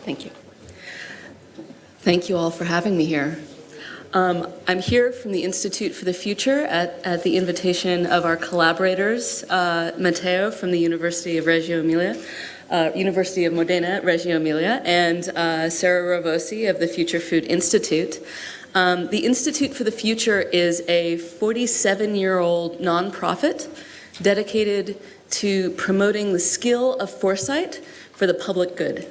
Thank you. Thank you all for having me here. I'm here from the Institute for the Future at the invitation of our collaborators, Matteo from the University of Reggio Emilia, University of Modena, Reggio Emilia, and Sarah Ravosi of the Future Food Institute. The Institute for the Future is a 47-year-old nonprofit dedicated to promoting the skill of foresight for the public good.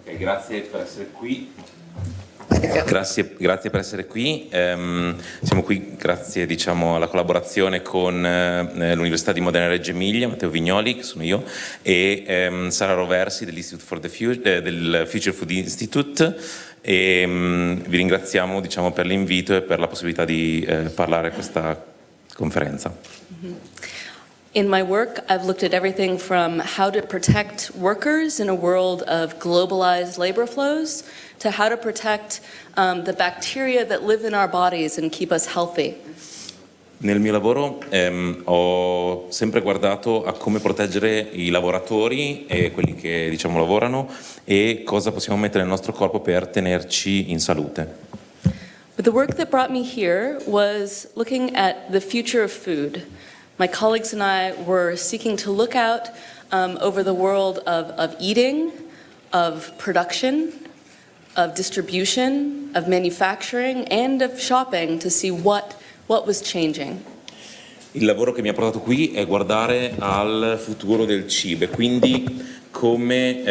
Okay, grazie per essere qui. Grazie per essere qui. Siamo qui grazie alla collaborazione con l'Università di Modena Reggio Emilia, Matteo Vignoli, che sono io, e Sara Roversi dell'Institute for the Future, del Future Food Institute, e vi ringraziamo per l'invito e per la possibilità di parlare a questa conferenza. In my work, I've looked at everything from how to protect workers in a world of globalized labor flows to how to protect the bacteria that live in our bodies and keep us healthy. Nel mio lavoro ho sempre guardato a come proteggere i lavoratori e quelli che lavorano e cosa possiamo mettere nel nostro corpo per tenerci in salute. But the work that brought me here was looking at the future of food. My colleagues and I were seeking to look out over the world of eating, of production, of distribution, of manufacturing, and of shopping to see what was changing. Il lavoro che mi ha portato qui è guardare al futuro del cibo e quindi come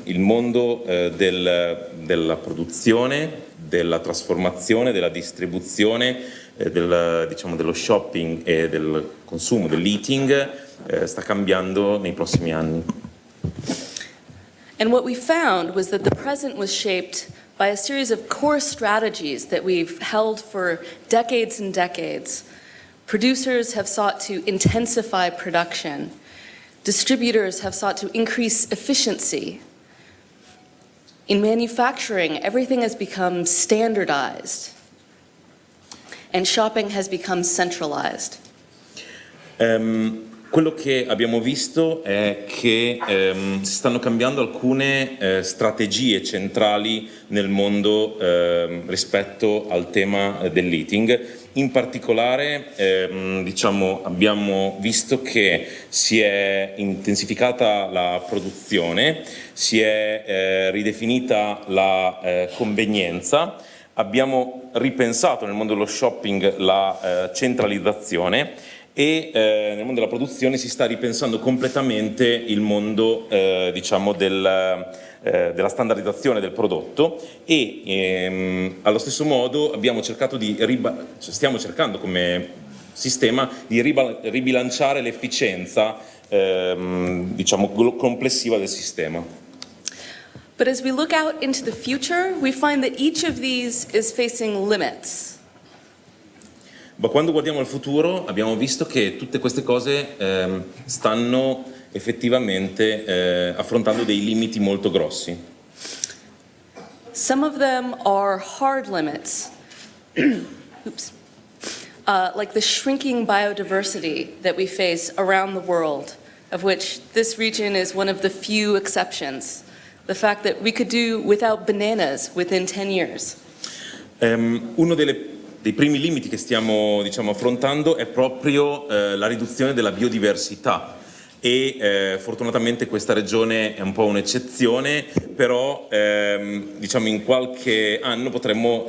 il mondo della produzione, della trasformazione, della distribuzione, dello shopping e del consumo, dell'eating sta cambiando nei prossimi anni. And what we found was that the present was shaped by a series of core strategies that we've held for decades and decades. Producers have sought to intensify production. Distributors have sought to increase efficiency. In manufacturing, everything has become standardized, and shopping has become centralized. Quello che abbiamo visto è che si stanno cambiando alcune strategie centrali nel mondo rispetto al tema dell'eating. In particolare abbiamo visto che si è intensificata la produzione, si è ridefinita la convenienza, abbiamo ripensato nel mondo dello shopping la centralizzazione e nel mondo della produzione si sta ripensando completamente il mondo della standardizzazione del prodotto e allo stesso modo stiamo cercando come sistema di ribilanciare l'efficienza complessiva del sistema. But as we look out into the future, we find that each of these is facing limits. Ma quando guardiamo al futuro abbiamo visto che tutte queste cose stanno effettivamente affrontando dei limiti molto grossi. Some of them are hard limits, oops, like the shrinking biodiversity that we face around the world, of which this region is one of the few exceptions. The fact that we could do without bananas within 10 years. Uno dei primi limiti che stiamo affrontando è proprio la riduzione della biodiversità e fortunatamente questa regione è un po' un'eccezione, però in qualche anno potremmo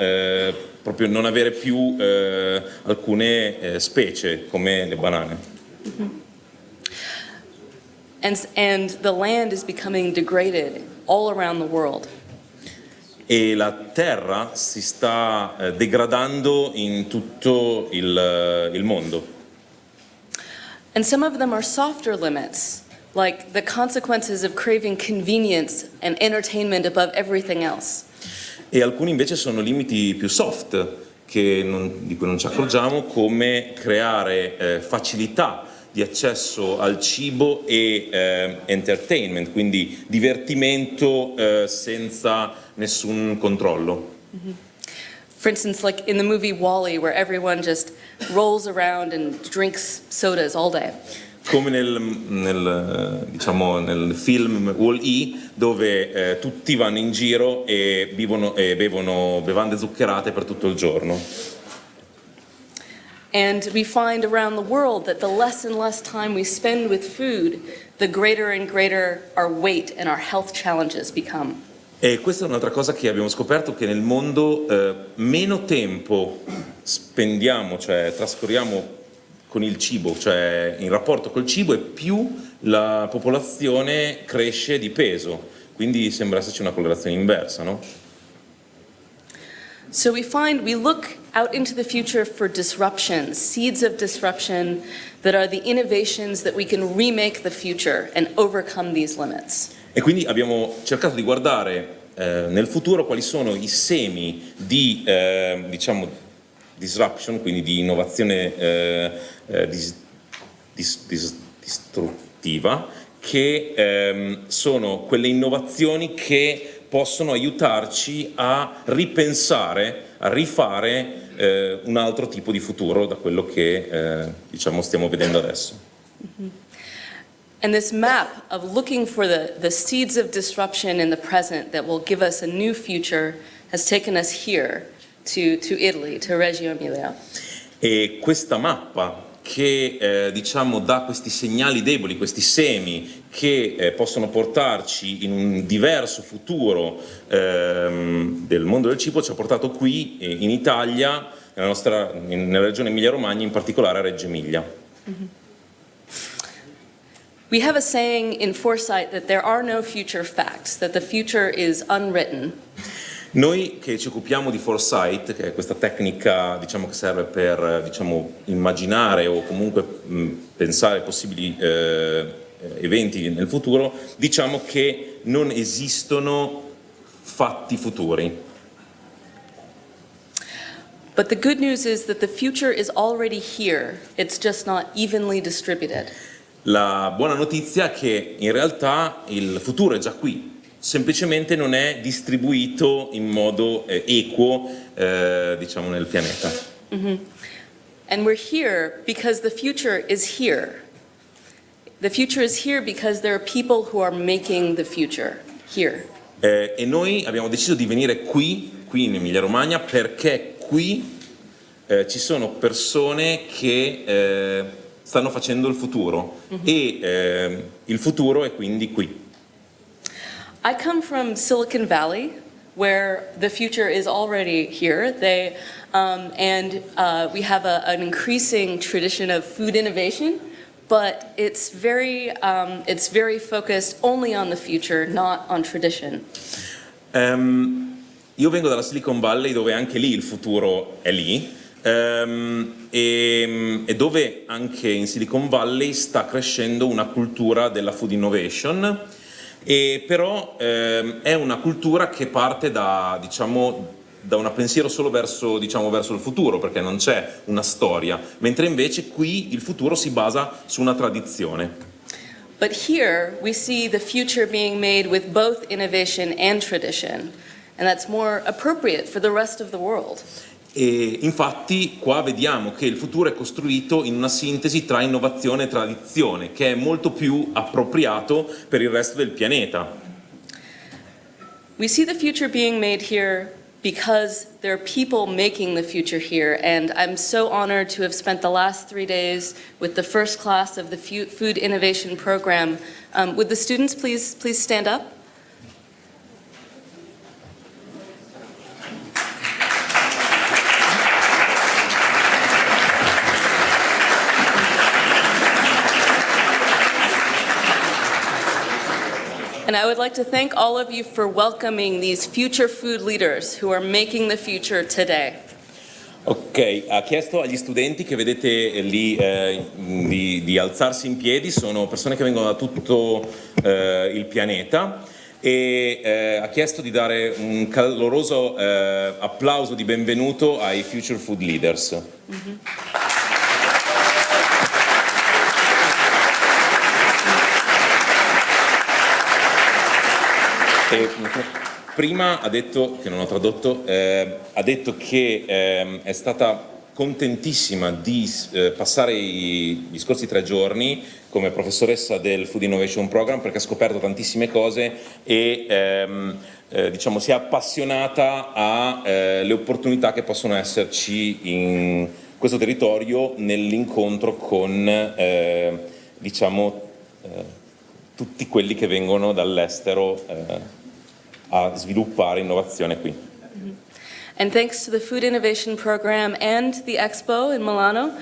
proprio non avere più alcune specie come le banane. Mm-hmm. And the land is becoming degraded all around the world. E la terra si sta degradando in tutto il mondo. And some of them are softer limits, like the consequences of craving convenience and entertainment above everything else. E alcuni invece sono limiti più soft di cui non ci accorgiamo, come creare facilità di accesso al cibo e entertainment, quindi divertimento senza nessun controllo. Mm-hmm. For instance, like in the movie WALL-E, where everyone just rolls around and drinks sodas all day. come diciamo, nel film Wall-E, dove tutti vanno in giro e bevono bevande zuccherate per tutto il giorno. And we find around the world that the less and less time we spend with food, the greater and greater our weight and our health challenges become. E questa è un'altra cosa che abbiamo scoperto, che nel mondo meno tempo spendiamo, cioè trascorriamo con il cibo, cioè in rapporto col cibo, e più la popolazione cresce di peso. Quindi sembra esserci una correlazione inversa, no? So we look out into the future for disruptions, seeds of disruption that are the innovations that we can remake the future and overcome these limits. E quindi abbiamo cercato di guardare nel futuro quali sono i semi di diciamo, disruption, quindi di innovazione distruttiva, che sono quelle innovazioni che possono aiutarci a ripensare, a rifare un altro tipo di futuro da quello che diciamo stiamo vedendo adesso. Mm-hmm. And this map of looking for the seeds of disruption in the present that will give us a new future has taken us here to Italy, to Reggio Emilia. E questa mappa che diciamo dà questi segnali deboli, questi semi che possono portarci in un diverso futuro del mondo del cibo, ci ha portato qui in Italia, nella regione Emilia-Romagna, in particolare a Reggio Emilia. Mm-hmm. We have a saying in Foresight that there are no future facts, that the future is unwritten. Noi che ci occupiamo di Foresight, che è questa tecnica diciamo, che serve per diciamo, immaginare o comunque pensare possibili eventi nel futuro, diciamo che non esistono fatti futuri. But the good news is that the future is already here. It's just not evenly distributed. La buona notizia è che in realtà il futuro è già qui, semplicemente non è distribuito in modo equo, diciamo, nel pianeta. Mm-hmm. And we're here because the future is here. The future is here because there are people who are making the future here. E noi abbiamo deciso di venire qui in Emilia-Romagna, perché qui ci sono persone che stanno facendo il futuro, mm-hmm. E il futuro è quindi qui. I come from Silicon Valley, where the future is already here. We have an increasing tradition of food innovation, but it's very focused only on the future, not on tradition. Io vengo dalla Silicon Valley, dove anche lì il futuro è lì. E dove anche in Silicon Valley sta crescendo una cultura della food innovation, e però è una cultura che parte da un pensiero solo verso il futuro, perché non c'è una storia, mentre invece qui il futuro si basa su una tradizione. But here we see the future being made with both innovation and tradition, and that's more appropriate for the rest of the world. E infatti qua vediamo che il futuro è costruito in una sintesi tra innovazione e tradizione, che è molto più appropriato per il resto del pianeta. We see the future being made here because there are people making the future here, and I'm so honored to have spent the last 3 days with the first class of the Food Innovation Program. Would the students please stand up? And I would like to thank all of you for welcoming these future food leaders who are making the future today. Ok, ha chiesto agli studenti che vedete lì di alzarsi in piedi, sono persone che vengono da tutto il pianeta, e ha chiesto di dare un caloroso applauso di benvenuto ai future food leaders. Mm-hmm. Prima ha detto, che non ho tradotto, ha detto che è stata contentissima di passare gli scorsi 3 giorni come professoressa del Food Innovation Program, perché ha scoperto tantissime cose e diciamo si è appassionata alle opportunità che possono esserci in questo territorio nell'incontro con diciamo tutti quelli che vengono dall'estero a sviluppare innovazione qui. And thanks to the Food Innovation Program and the EXPO in Milano,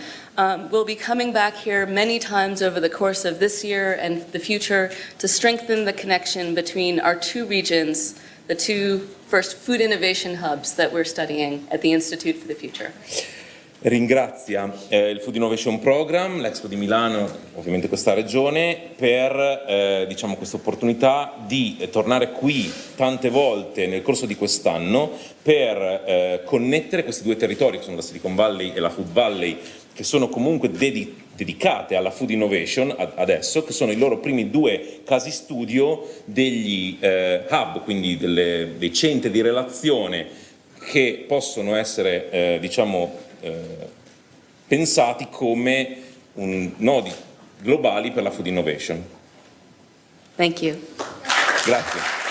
we'll be coming back here many times over the course of this year and the future to strengthen the connection between our two regions, the two first food innovation hubs that we're studying at the Institute for the Future. Ringrazia il Food Innovation Program, l'Expo di Milano, ovviamente questa regione, per diciamo, questa opportunità di tornare qui tante volte nel corso di quest'anno per connettere questi due territori, che sono la Silicon Valley e la Food Valley, che sono comunque dedicate alla food innovation adesso, che sono i loro primi 2 casi studio degli hub, quindi dei centri di relazione che possono essere diciamo pensati come nodi globali per la food innovation. Thank you. Grazie.